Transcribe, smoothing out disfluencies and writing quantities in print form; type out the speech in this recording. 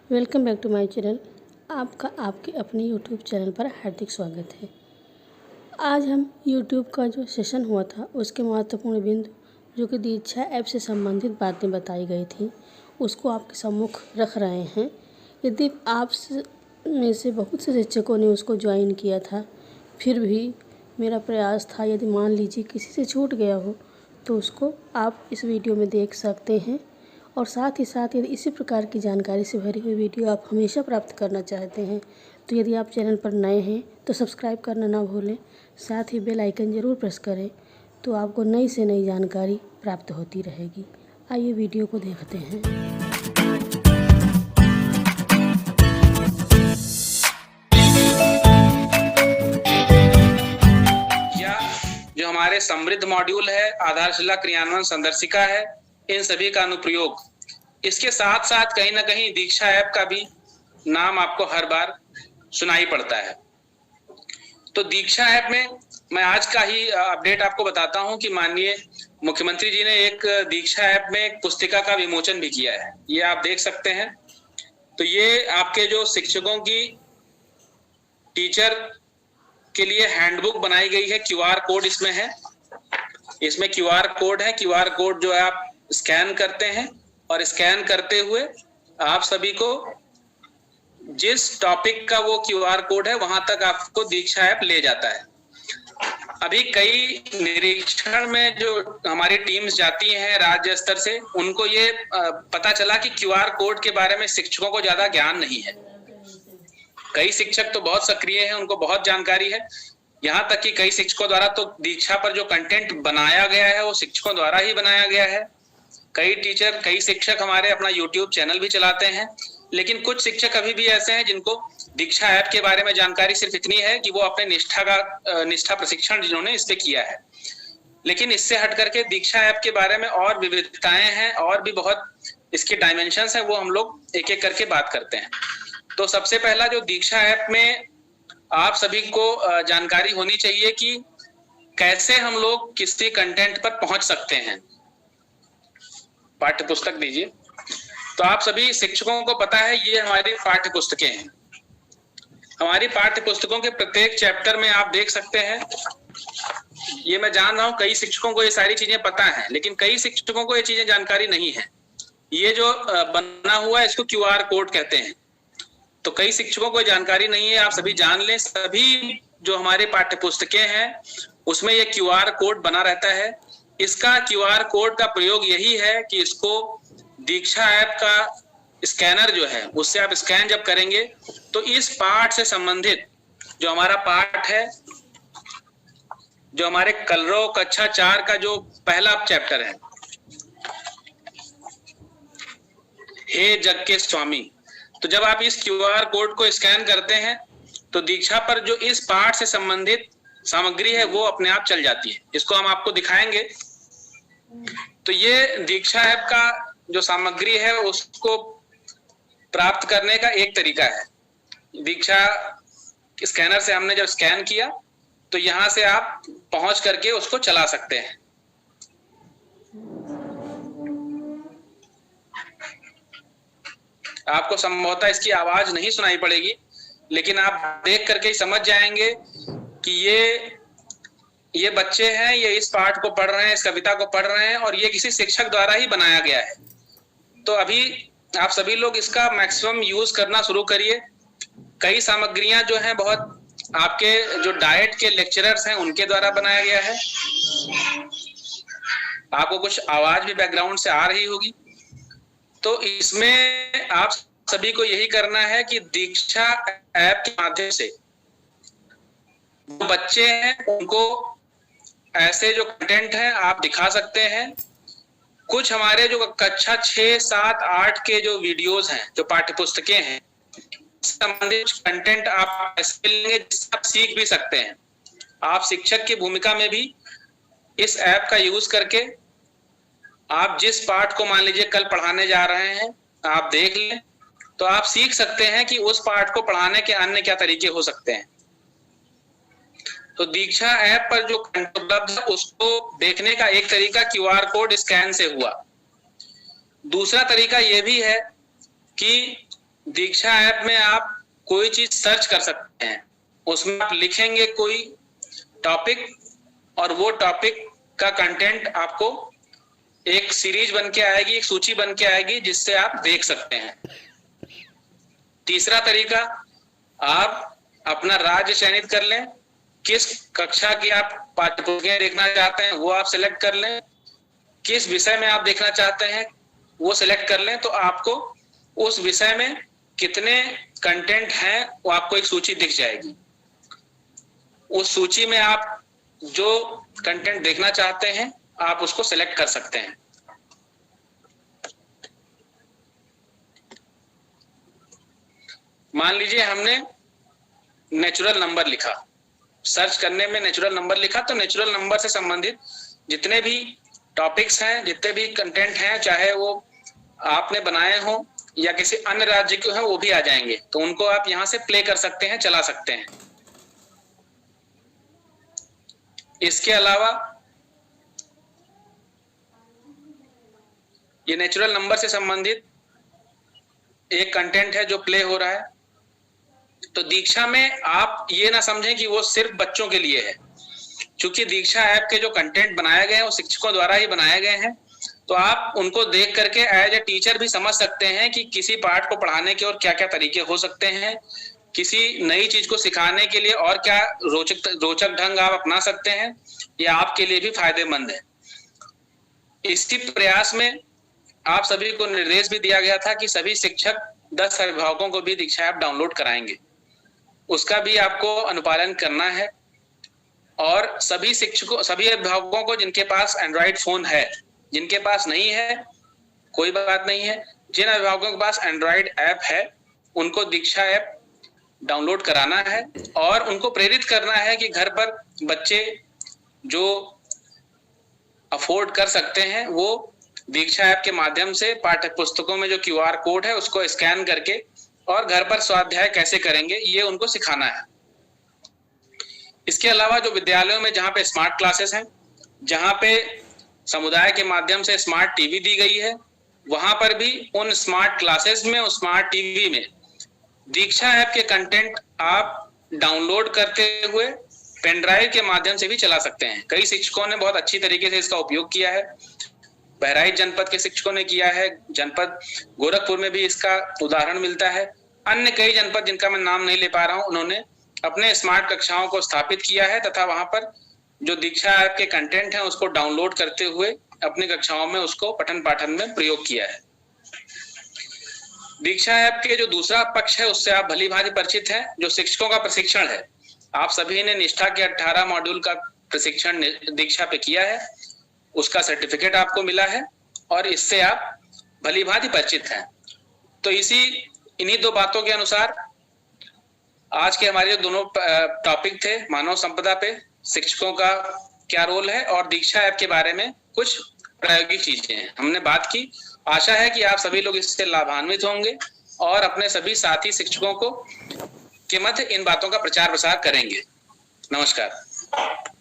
Welcome back to my channel. आपका आपके अपने यूट्यूब चैनल पर हार्दिक स्वागत है। आज हम यूट्यूब का जो सेशन हुआ था उसके महत्वपूर्ण बिंदु जो कि दीक्षा ऐप से संबंधित बातें बताई गई थी उसको आपके सम्मुख रख रहे हैं। यदि आप में से बहुत से शिक्षकों ने उसको ज्वाइन किया था, फिर भी मेरा प्रयास था यदि मान लीजिए किसी से छूट गया हो तो उसको आप इस वीडियो में देख सकते हैं। और साथ ही साथ यदि इसी प्रकार की जानकारी से भरी हुई वीडियो आप हमेशा प्राप्त करना चाहते हैं तो यदि आप चैनल पर नए हैं तो सब्सक्राइब करना ना भूलें। साथ ही बेल आइकन ज़रूर प्रेस करें तो आपको नई से नई जानकारी प्राप्त होती रहेगी। आइए वीडियो को देखते हैं। जो हमारे समृद्ध मॉड्यूल है, आधारशिला क्रियान्वयन संदर्शिका है, इन सभी का अनुप्रयोग, इसके साथ साथ कहीं ना कहीं दीक्षा ऐप का भी नाम आपको हर बार सुनाई पड़ता है। तो दीक्षा ऐप में मैं आज का ही अपडेट आपको बताता हूं कि माननीय मुख्यमंत्री जी ने एक दीक्षा ऐप में एक पुस्तिका का विमोचन भी किया है। ये आप देख सकते हैं। तो ये आपके जो शिक्षकों की टीचर के लिए हैंडबुक बनाई गई है। QR कोड इसमें है, इसमें QR कोड है। QR कोड जो है आप स्कैन करते हैं और स्कैन करते हुए आप सभी को जिस टॉपिक का वो QR कोड है वहां तक आपको दीक्षा ऐप ले जाता है। अभी कई निरीक्षण में जो हमारी टीम्स जाती हैं राज्य स्तर से, उनको ये पता चला कि QR कोड के बारे में शिक्षकों को ज्यादा ज्ञान नहीं है। कई शिक्षक तो बहुत सक्रिय हैं, उनको बहुत जानकारी है। यहाँ तक कि कई शिक्षकों द्वारा तो दीक्षा पर जो कंटेंट बनाया गया है वो शिक्षकों द्वारा ही बनाया गया है। कई शिक्षक हमारे अपना YouTube चैनल भी चलाते हैं, लेकिन कुछ शिक्षक अभी भी ऐसे हैं जिनको दीक्षा ऐप के बारे में जानकारी सिर्फ इतनी है कि वो अपने निष्ठा प्रशिक्षण जिन्होंने इस पे किया है। लेकिन इससे हट करके दीक्षा ऐप के बारे में और विविधताएं हैं और भी बहुत इसके डायमेंशंस हैं, वो हम लोग एक एक करके बात करते हैं। तो सबसे पहला जो दीक्षा ऐप में आप सभी को जानकारी होनी चाहिए कि कैसे हम लोग किसी कंटेंट पर पहुंच सकते हैं। पाठ्य पुस्तक दीजिए। तो आप सभी शिक्षकों को पता है ये हमारी पाठ्य पुस्तकें हैं। हमारी पाठ्य पुस्तकों के प्रत्येक चैप्टर में आप देख सकते हैं, ये मैं जान रहा हूं कई शिक्षकों को ये सारी चीजें पता है, लेकिन कई शिक्षकों को ये चीजें जानकारी नहीं है। ये जो बना हुआ है इसको QR कोड कहते हैं। तो कई शिक्षकों को जानकारी नहीं है, आप सभी जान लें। सभी जो हमारे पाठ्य पुस्तकें हैं उसमें ये QR कोड बना रहता है। इसका QR कोड का प्रयोग यही है कि इसको दीक्षा ऐप का स्कैनर जो है उससे आप स्कैन जब करेंगे तो इस पाठ से संबंधित जो हमारा पाठ है, जो हमारे कलरव कक्षा 4 का जो पहला चैप्टर है, हे जग के स्वामी, तो जब आप इस QR कोड को स्कैन करते हैं तो दीक्षा पर जो इस पाठ से संबंधित सामग्री है वो अपने आप चल जाती है। इसको हम आपको दिखाएंगे। तो ये दीक्षा ऐप का जो सामग्री है उसको प्राप्त करने का एक तरीका है। दीक्षा स्कैनर से हमने जब स्कैन किया तो यहां से आप पहुंच करके उसको चला सकते हैं। आपको संभवतः इसकी आवाज नहीं सुनाई पड़ेगी, लेकिन आप देख करके ही समझ जाएंगे कि ये बच्चे हैं, ये इस पाठ को पढ़ रहे हैं, इस कविता को पढ़ रहे हैं और ये किसी शिक्षक द्वारा ही बनाया गया है। तो अभी आप सभी लोग इसका मैक्सिमम यूज करना शुरू करिए। कई सामग्रियां जो हैं बहुत आपके जो डाइट के लेक्चरर्स हैं उनके द्वारा बनाया गया है। आपको कुछ आवाज भी बैकग्राउंड से आ रही होगी। तो इसमें आप सभी को यही करना है कि दीक्षा ऐप के माध्यम से जो बच्चे हैं उनको ऐसे जो कंटेंट है आप दिखा सकते हैं। कुछ हमारे जो कक्षा 6, 7, 8 के जो वीडियोस हैं, जो पाठ्य पुस्तकें हैं, संबंधित कंटेंट आप ऐसे लेंगे जिससे आप सीख भी सकते हैं। आप शिक्षक की भूमिका में भी इस ऐप का यूज करके आप जिस पाठ को मान लीजिए कल पढ़ाने जा रहे हैं आप देख लें तो आप सीख सकते हैं कि उस पाठ को पढ़ाने के अन्य क्या तरीके हो सकते हैं। तो दीक्षा ऐप पर जो कंटेंट उपलब्ध है उसको देखने का एक तरीका क्यूआर कोड स्कैन से हुआ। दूसरा तरीका यह भी है कि दीक्षा ऐप में आप कोई चीज सर्च कर सकते हैं। उसमें आप लिखेंगे कोई टॉपिक और वो टॉपिक का कंटेंट आपको एक सीरीज बन के आएगी, एक सूची बन के आएगी जिससे आप देख सकते हैं। तीसरा तरीका, आप अपना राज्य चयनित कर लें, किस कक्षा की आप पाठ्यपुस्तकें देखना चाहते हैं वो आप सिलेक्ट कर लें, किस विषय में आप देखना चाहते हैं वो सिलेक्ट कर लें, तो आपको उस विषय में कितने कंटेंट हैं वो आपको एक सूची दिख जाएगी। उस सूची में आप जो कंटेंट देखना चाहते हैं आप उसको सिलेक्ट कर सकते हैं। मान लीजिए हमने नेचुरल नंबर लिखा, सर्च करने में नेचुरल नंबर लिखा, तो नेचुरल नंबर से संबंधित जितने भी टॉपिक्स हैं, जितने भी कंटेंट हैं, चाहे वो आपने बनाए हो या किसी अन्य राज्य के हो, वो भी आ जाएंगे। तो उनको आप यहां से प्ले कर सकते हैं, चला सकते हैं। इसके अलावा ये नेचुरल नंबर से संबंधित एक कंटेंट है जो प्ले हो रहा है। तो दीक्षा में आप ये ना समझें कि वो सिर्फ बच्चों के लिए है, क्योंकि दीक्षा ऐप के जो कंटेंट बनाए गए हैं वो शिक्षकों द्वारा ही बनाए गए हैं। तो आप उनको देख करके एज ए टीचर भी समझ सकते हैं कि किसी पाठ को पढ़ाने के और क्या क्या तरीके हो सकते हैं, किसी नई चीज को सिखाने के लिए और क्या रोचक ढंग आप अपना सकते हैं, ये आपके लिए भी फायदेमंद है। इसी प्रयास में आप सभी को निर्देश भी दिया गया था कि सभी शिक्षक 10 अभिभावकों को भी दीक्षा ऐप डाउनलोड कराएंगे। उसका भी आपको अनुपालन करना है। और सभी शिक्षकों, सभी अभिभावकों को जिनके पास एंड्रॉइड फोन है, जिनके पास नहीं है कोई बात नहीं है, जिन अभिभावकों के पास एंड्रॉइड ऐप है उनको दीक्षा ऐप डाउनलोड कराना है और उनको प्रेरित करना है कि घर पर बच्चे जो अफोर्ड कर सकते हैं वो दीक्षा ऐप के माध्यम से पाठ्य पुस्तकों में जो क्यूआर कोड है उसको स्कैन करके और घर पर स्वाध्याय कैसे करेंगे ये उनको सिखाना है। इसके अलावा जो विद्यालयों में जहाँ पे स्मार्ट क्लासेस हैं, जहाँ पे समुदाय के माध्यम से स्मार्ट टीवी दी गई है, वहां पर भी उन स्मार्ट क्लासेस में, उस स्मार्ट टीवी में दीक्षा ऐप के कंटेंट आप डाउनलोड करते हुए पेन ड्राइव के माध्यम से भी चला सकते हैं। कई शिक्षकों ने बहुत अच्छी तरीके से इसका उपयोग किया है। बहराइच जनपद के शिक्षकों ने किया है, जनपद गोरखपुर में भी इसका उदाहरण मिलता है। अन्य कई जनपद जिनका मैं नाम नहीं ले पा रहा हूं, उन्होंने अपने स्मार्ट कक्षाओं को स्थापित किया है तथा वहां पर जो दीक्षा ऐप के कंटेंट हैं उसको डाउनलोड करते हुए अपनी कक्षाओं में उसको पठन पाठन में प्रयोग किया है। दीक्षा ऐप के जो दूसरा पक्ष है उससे आप भली भांति परिचित हैं, जो शिक्षकों का प्रशिक्षण है। आप सभी ने निष्ठा के 18 मॉड्यूल का प्रशिक्षण दीक्षा पे किया है, उसका सर्टिफिकेट आपको मिला है और इससे आप भली भांति परिचित हैं। तो इन्हीं दो बातों के अनुसार आज के हमारे जो दोनों टॉपिक थे, मानव संपदा पे शिक्षकों का क्या रोल है और दीक्षा ऐप के बारे में कुछ प्रायोगिक चीजें हैं, हमने बात की। आशा है कि आप सभी लोग इससे लाभान्वित होंगे और अपने सभी साथी शिक्षकों को के मध्य इन बातों का प्रचार प्रसार करेंगे। नमस्कार।